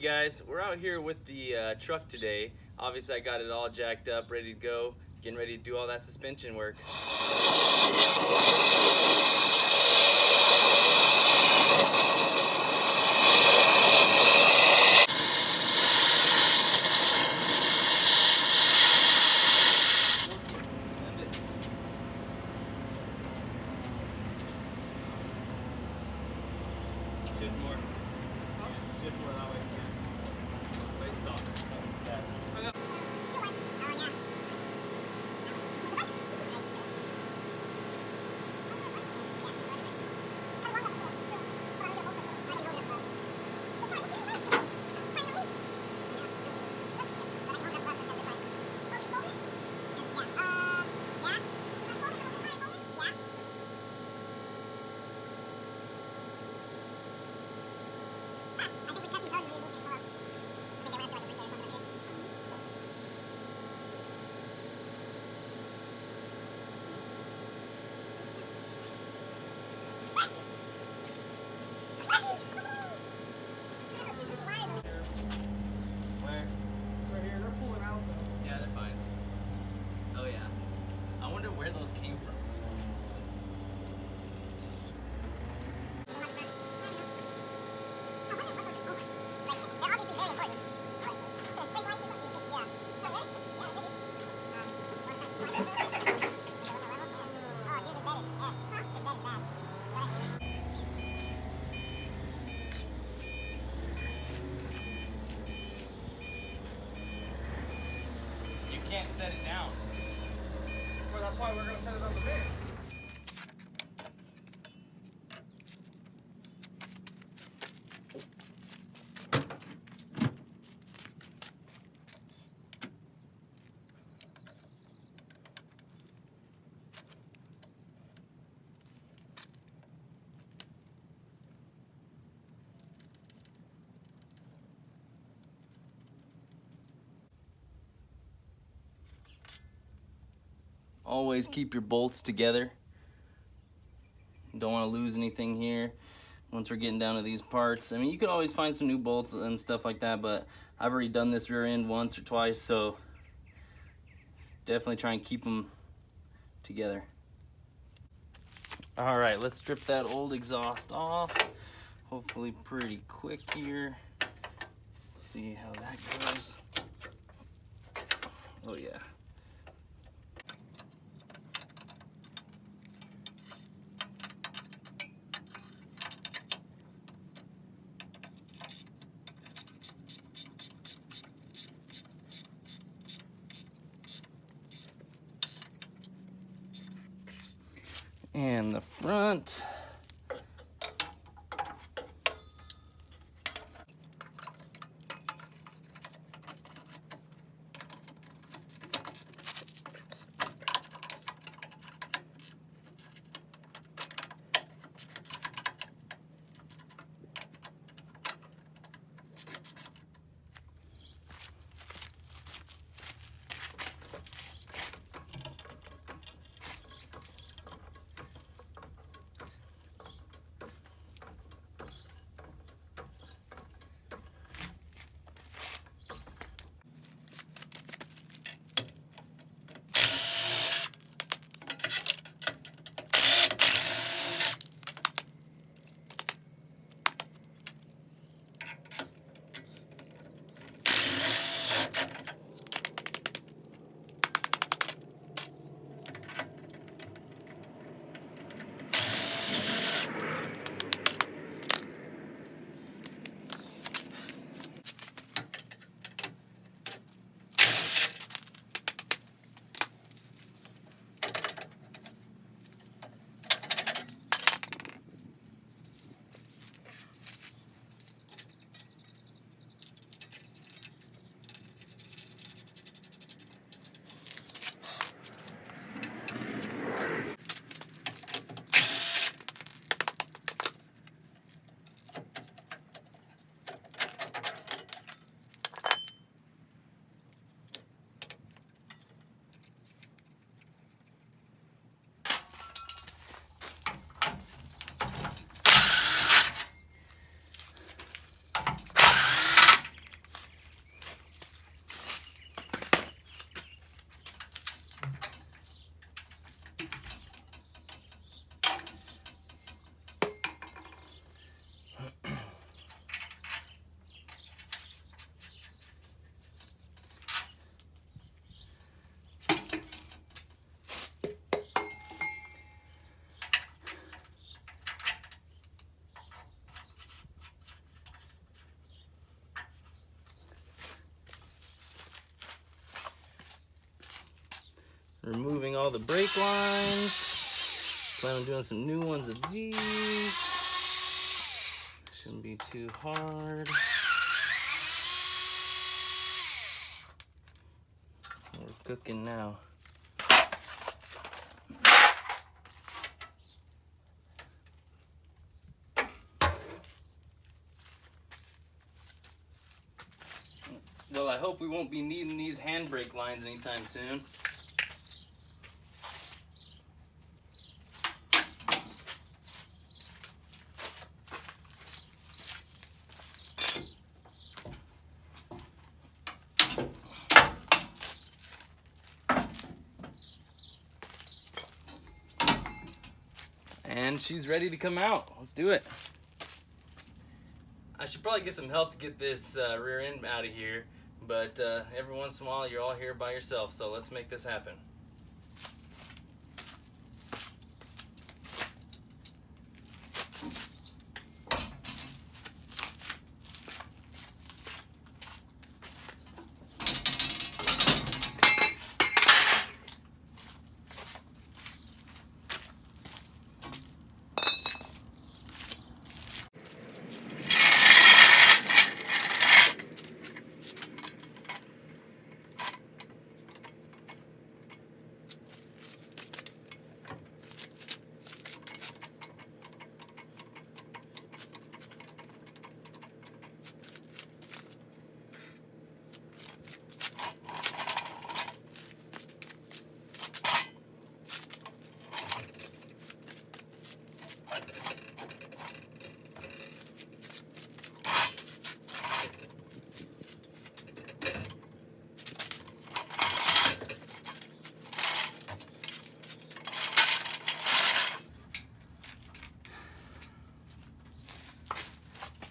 guys. We're out here with the truck today. Obviously I got it all jacked up, ready to go, getting ready to do all that suspension work. Shift more. Shift more that way. Wait, stop. Where those came from. You can't set it down. Well, that's why we're going to set it on the bed. Always keep your bolts together. Don't want to lose anything here once we're getting down to these parts. I mean, you could always find some new bolts and stuff like that, but I've already done this rear end once or twice, so definitely try and keep them together. All right, let's strip that old exhaust off. Hopefully pretty quick here. See how that goes. Oh yeah. And the front. removing all the brake lines. Plan on doing some new ones of these. Shouldn't be too hard. We're cooking now. Well, I hope we won't be needing these handbrake lines anytime soon. And she's ready to come out. Let's do it. I should probably get some help to get this rear end out of here, but every once in a while you're all here by yourself, so let's make this happen.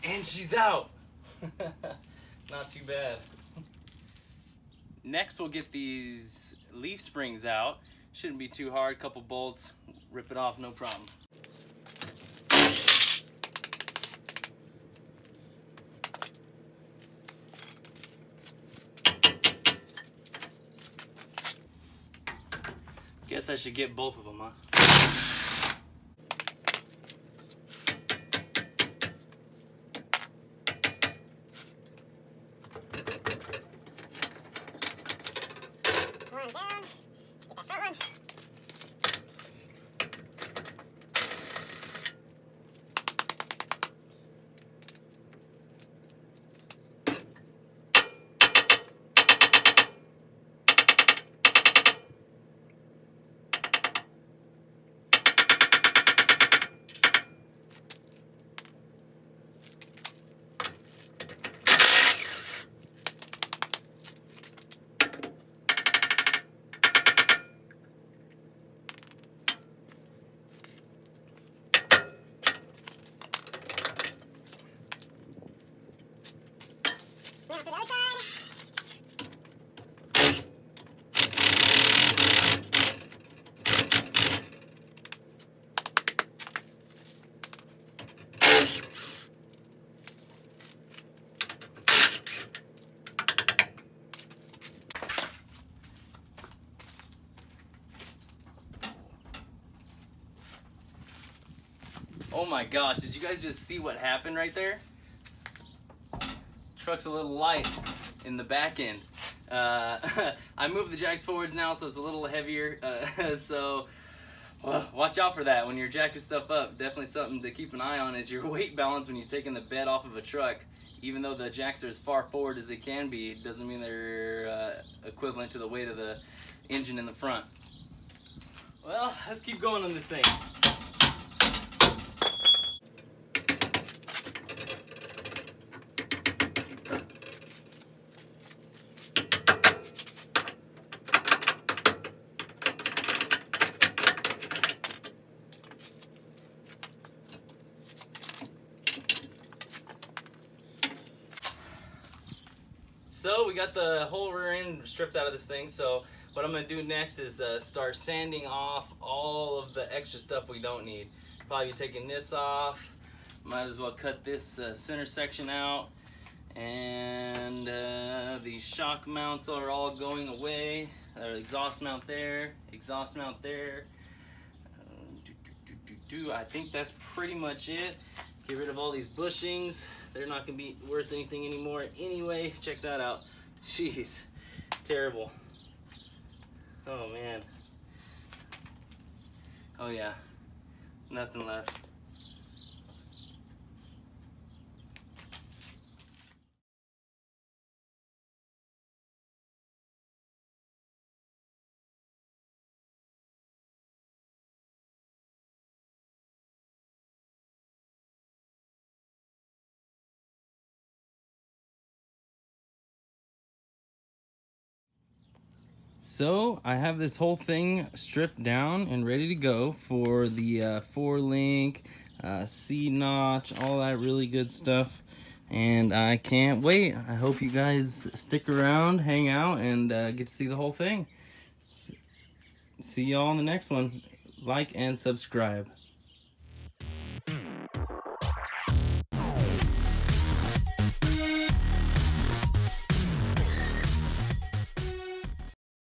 And she's out. Not too bad. Next we'll get these leaf springs out. Shouldn't be too hard, couple bolts, rip it off, no problem. Guess I should get both of them, huh? Oh my gosh, did you guys just see what happened right there? Truck's a little light in the back end. I moved the jacks forwards now, so it's a little heavier. So watch out for that when you're jacking stuff up. Definitely something to keep an eye on is your weight balance when you're taking the bed off of a truck. Even though the jacks are as far forward as they can be, it doesn't mean they're equivalent to the weight of the engine in the front. Well, let's keep going on this thing. So we got the whole rear end stripped out of this thing, so what I'm going to do next is start sanding off all of the extra stuff we don't need. Probably taking this off, might as well cut this center section out, and the These shock mounts are all going away. Exhaust mount there, exhaust mount there. I think that's pretty much it. Get rid of all these bushings. They're not gonna be worth anything anymore anyway. Check that out. Jeez, terrible. Oh man. Oh yeah, nothing left. So I have this whole thing stripped down and ready to go for the 4-link, C-notch, all that really good stuff. And I can't wait. I hope you guys stick around, hang out, and get to see the whole thing. See y'all in the next one. Like and subscribe.